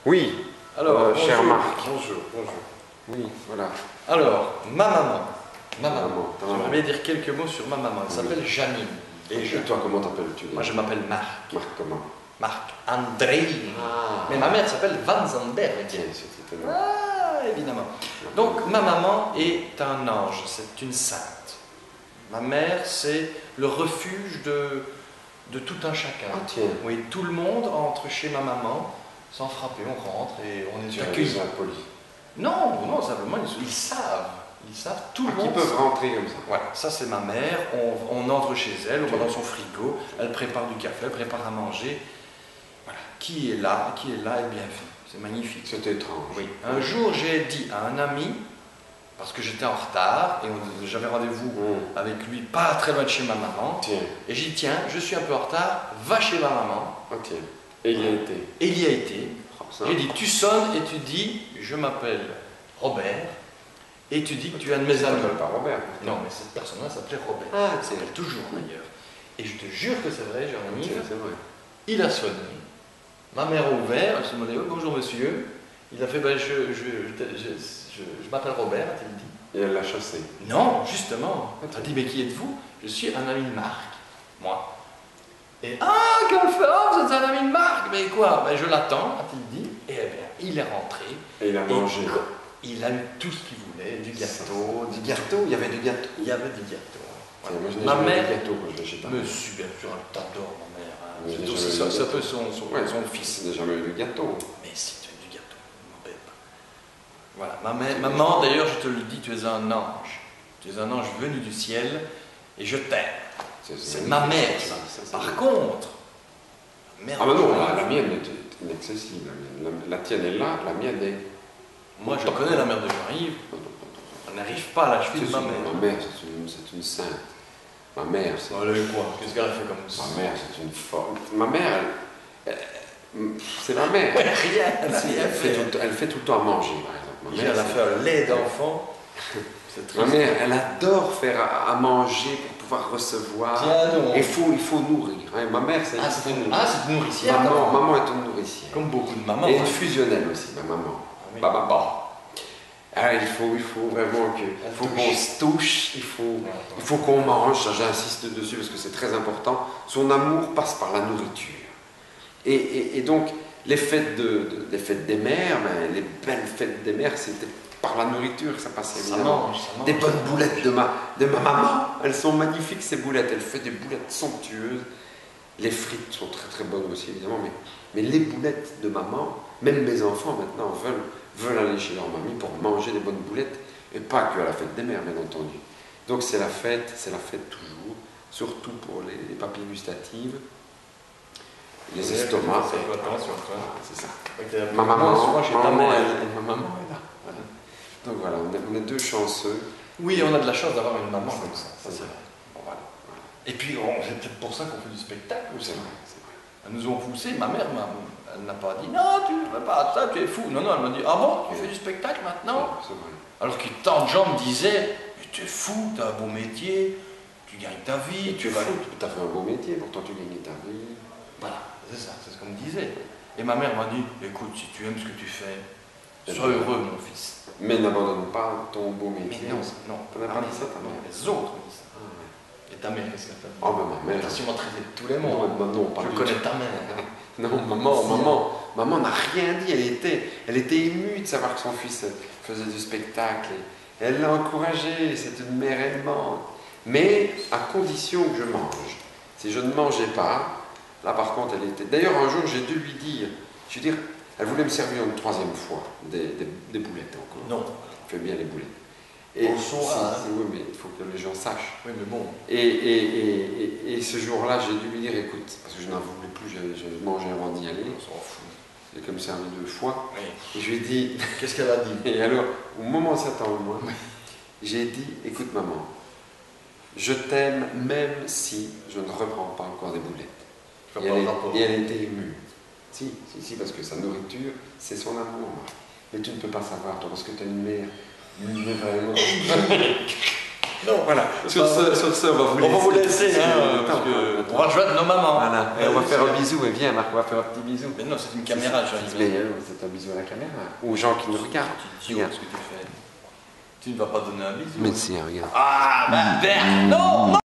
Oui, Alors, cher bonjour. Marc. Bonjour, bonjour. Oui, voilà. Alors, ma maman. Ma Ta maman. maman. J'aimerais bien dire quelques mots sur ma maman. Elle s'appelle Janine. Et toi, comment t'appelles-tu? Moi, je m'appelle Marc. Marc, comment? Marc Andrei. Ah. Mais ma mère s'appelle Van Zanderg. Tiens, c'est étonnant. Ah, évidemment. Donc, ma maman est un ange. C'est une sainte. Ma mère, c'est le refuge de tout un chacun. Ah, tiens. Oui, tout le monde entre chez ma maman sans frapper. On rentre et on est accueillis. Poli. Non, non, simplement, ils savent. Ils savent, tout le Qui monde. peuvent rentrer comme ça. Voilà, ça c'est ma mère. On entre chez elle, on va dans son frigo, elle prépare du café, elle prépare à manger. Voilà, qui est là est bien fait. C'est magnifique. C'est étrange. Oui. Un jour, j'ai dit à un ami, parce que j'étais en retard et j'avais rendez-vous avec lui pas très loin de chez ma maman. Tiens. Et j'ai dit, tiens, je suis un peu en retard, va chez ma maman. Ah, tiens. Et il y a été. Et il y a été. Oh, ça. J'ai dit, tu sonnes et tu dis, je m'appelle Robert, et tu dis que tu es un de mes Ça amis. s'appelle pas Robert. Non, mais cette personne-là s'appelait Robert. Ah, Elle s'appelle toujours d'ailleurs. Et je te jure que c'est vrai, Jérémy. Tiens, c'est vrai. Il a sonné. Ma mère a ouvert, elle se demandait, oh, bonjour monsieur. Il a fait, ben, je m'appelle Robert, a-t-il dit. Et elle l'a chassé. Non, justement. Elle a dit, mais qui êtes-vous? Je suis un ami de Marc, moi. Et ah, qu'elle fait, oh, vous êtes un ami de Marc, mais quoi? Ben, je l'attends, a-t-il dit. Et eh bien, il est rentré. Et il a mangé. Il a eu tout ce qu'il voulait, du gâteau, Du gâteau, il y avait du gâteau. Il y avait du gâteau. Tiens, moi, je n'ai Ma jamais mère, eu de gâteau quand je vais chez ta mère. mais si, bien sûr, elle t'adore, ma mère. Hein. Mais C'est j'ai aussi jamais eu ça, de ça peut son Ouais, fils. je n'ai jamais eu de gâteau. Mais si tu as du gâteau, m'embête pas. Voilà, maman, d'ailleurs, je te le dis, tu es un ange. Tu es un ange venu du ciel et je t'aime. C'est ma mère, ça. Par contre, ma mère. Ah, mais non, la mienne est inaccessible. La tienne est là, la mienne est. Moi, je connais la mère de Jean-Yves. On n'arrive pas à la cheville de ma mère. Ma mère, c'est une sainte. Ma mère, c'est. Allez, quoi? Qu'est-ce qu'elle a fait comme ça? Ma mère, c'est une forme. Ma mère, c'est ma mère. Rien, elle a rien fait. Elle fait tout le temps à manger, par exemple. Ma mère, Elle a fait un lait d'enfant. C'est triste. Ma mère, elle adore faire à manger pour pouvoir recevoir. Tiens, non. Il faut nourrir. Hein. Ma mère, c'est c'est une nourricière. maman est une nourricière. Comme beaucoup de mamans. Et une fusionnelle aussi, ma maman. oui. Bah. Ah, il faut vraiment qu'on se touche, il faut qu'on mange, ça j'insiste dessus parce que c'est très important. Son amour passe par la nourriture. Et donc, les fêtes des mères, ben, les belles fêtes des mères, c'était par la nourriture que ça passait évidemment. Ça mange. Des bonnes boulettes de ma maman, elles sont magnifiques ces boulettes, elle fait des boulettes somptueuses. Les frites sont très très bonnes aussi évidemment, mais les boulettes de maman, même mes enfants maintenant veulent aller chez leur mamie pour manger des bonnes boulettes, et pas que à la fête des mères, bien entendu. Donc c'est la fête toujours, surtout pour les papilles gustatives, les estomacs. Attention, toi. C'est ça. Okay. Ma maman est là. Voilà. Donc voilà, on est deux chanceux. Oui, on a de la chance d'avoir une maman comme ça. C'est vrai. Bon, voilà. Et puis, c'est peut-être pour ça qu'on fait du spectacle aussi. C'est vrai. Elles nous ont poussé. Ma mère, elle n'a pas dit non, tu ne fais pas ça, tu es fou. Non, elle m'a dit ah bon, tu fais du spectacle maintenant? C'est vrai. Alors que tant de gens me disaient mais tu es fou, tu as un beau métier, tu gagnes ta vie, Tu vas. as fait un beau métier, pourtant tu gagnes ta vie. Voilà, c'est ça, c'est ce qu'on me disait. Et ma mère m'a dit écoute, si tu aimes ce que tu fais, sois heureux, mon fils. Mais n'abandonne pas ton beau métier. Mais non, non. On n'a pas dit ça, ta Non, mère. les autres me disent ça. Ah, ouais. Et ta mère, qu'est-ce qu'elle t'a dit? Oh, ben ma mère. T'as sûrement traité de tous les mots. Non, pas Je du connais tout. ta mère. Non, maman n'a rien dit. Elle était émue de savoir que son fils faisait du spectacle. Et elle l'a encouragé. C'est une mère aimante. Mais à condition que je mange. Si je ne mangeais pas, là par contre, elle était. D'ailleurs, un jour, j'ai dû lui dire. Je veux dire, elle voulait me servir une troisième fois des boulettes encore. Non. Elle fait bien les boulettes. Bon choix, hein. Oui, mais il faut que les gens sachent. Oui, mais bon. Et ce jour-là, j'ai dû lui dire, écoute, parce que je n'en voulais plus, je mangeais avant d'y aller. On s'en fout. J'ai comme servi 2 fois. Oui. Et je lui ai dit, Qu'est-ce qu'elle a dit? et alors, au moment où ça tombe, moi, j'ai dit, écoute maman, je t'aime même si je ne reprends pas encore des boulettes. Je vois pas le rapport. Et elle était émue. Si, parce que sa nourriture, c'est son amour. Mais tu ne peux pas savoir, toi, parce que tu as une mère, mais vraiment. Non. Voilà. Sur ce, on va vous laisser. Parce que on va rejoindre nos mamans. Voilà. Et on va faire un bisou. Viens, Marc, on va faire un petit bisou. Mais non, c'est une caméra, c'est un bisou à la caméra. Aux gens qui nous regardent. Regarde ce que tu fais. Tu ne vas pas donner un bisou. Mais si, regarde. Ah, ben, non, non.